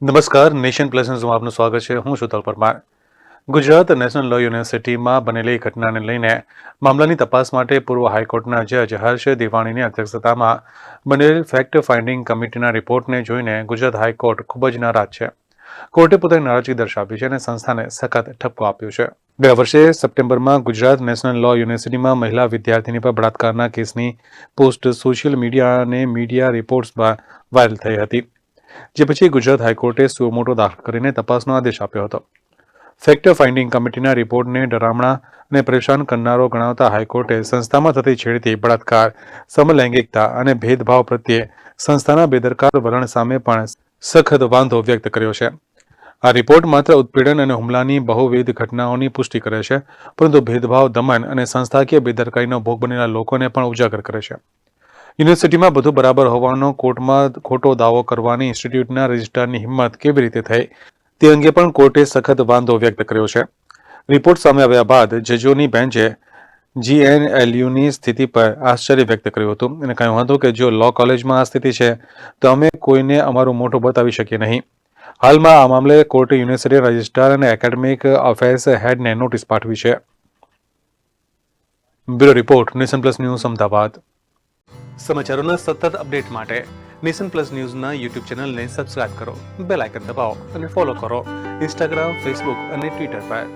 નમસ્કાર, nation plus ન્યૂઝમાં આપનું સ્વાગત છે. હું શુતલ પરમાર. ગુજરાત નેશનલ લો યુનિવર્સિટીમાં બનેલી ઘટનાને લઈને મામલાની તપાસ માટે પૂર્વ હાઈકોર્ટના જજ હર્ષ દિવાણીની અધ્યક્ષતામાં બનેલી ફેક્ટ ફાઇન્ડિંગ કમિટીના રિપોર્ટને જોઈને ગુજરાત હાઈકોર્ટ ખૂબ જ નારાજ છે. કોર્ટે પોતાની નારાજગી દર્શાવી છે અને સંસ્થાને સખત ઠપકો આપ્યો છે. ગયા વર્ષે સપ્ટેમ્બરમાં ગુજરાત નેશનલ લો યુનિવર્સિટીમાં મહિલા વિદ્યાર્થીની પર બળાત્કારના કેસની પોસ્ટ સોશિયલ મીડિયા અને મીડિયા રિપોર્ટ્સમાં વાયરલ થઈ હતી, જે પછી ગુજરાત હાઈકોર્ટે સુઓ મોટો દાખલ કરીને તપાસનો આદેશ આપ્યો હતો. ફેક્ટ ફાઇન્ડિંગ કમિટીના રિપોર્ટને ડરામણા અને પરેશાન કરનારો ગણાવતા હાઈકોર્ટે સંસ્થામાં થતી છેડતી, બળાત્કાર, સમલૈંગિકતા અને ભેદભાવ પ્રત્યે સંસ્થાના બેદરકાર વલણ સામે પણ સખત વાંધો વ્યક્ત કર્યો છે. આ રિપોર્ટ માત્ર ઉત્પીડન અને હુમલાની બહુવિધ ઘટનાઓની પુષ્ટિ કરે છે, પરંતુ ભેદભાવ, દમન અને સંસ્થાકીય બેદરકારીનો ભોગ બનેલા લોકોને પણ ઉજાગર કરે છે. યુનિવર્સિટીમાં બધું બરાબર હોવાનો કોર્ટમાં ખોટો દાવો કરવાની ઇન્સ્ટિટ્યૂટના રજિસ્ટ્રારની હિંમત કેવી રીતે થઈ, તે અંગે પણ કોર્ટે સખત વાંધો વ્યક્ત કર્યો છે. રિપોર્ટ સામે આવ્યા બાદ જજોની બેન્ચે GNLUની સ્થિતિ પર આશ્ચર્ય વ્યક્ત કર્યું હતું અને કહ્યું હતું કે જો લો કોલેજમાં આ સ્થિતિ છે તો અમે કોઈને અમારું મોઢું બતાવી શકીએ નહીં. હાલમાં આ મામલે કોર્ટે યુનિવર્સિટી રજિસ્ટ્રાર અને એકેડેમિક અફેર્સ હેડને નોટિસ પાઠવી છે. Bureau report, nation plus news, Ahmedabad. સમાચારોના સતત અપડેટ માટે નેશન પ્લસ ન્યૂઝના યુટ્યુબ ચેનલને સબસ્ક્રાઇબ કરો, બેલ આઇકન દબાવો અને ફોલો કરો ઇન્સ્ટાગ્રામ, ફેસબુક અને ટ્વિટર પર.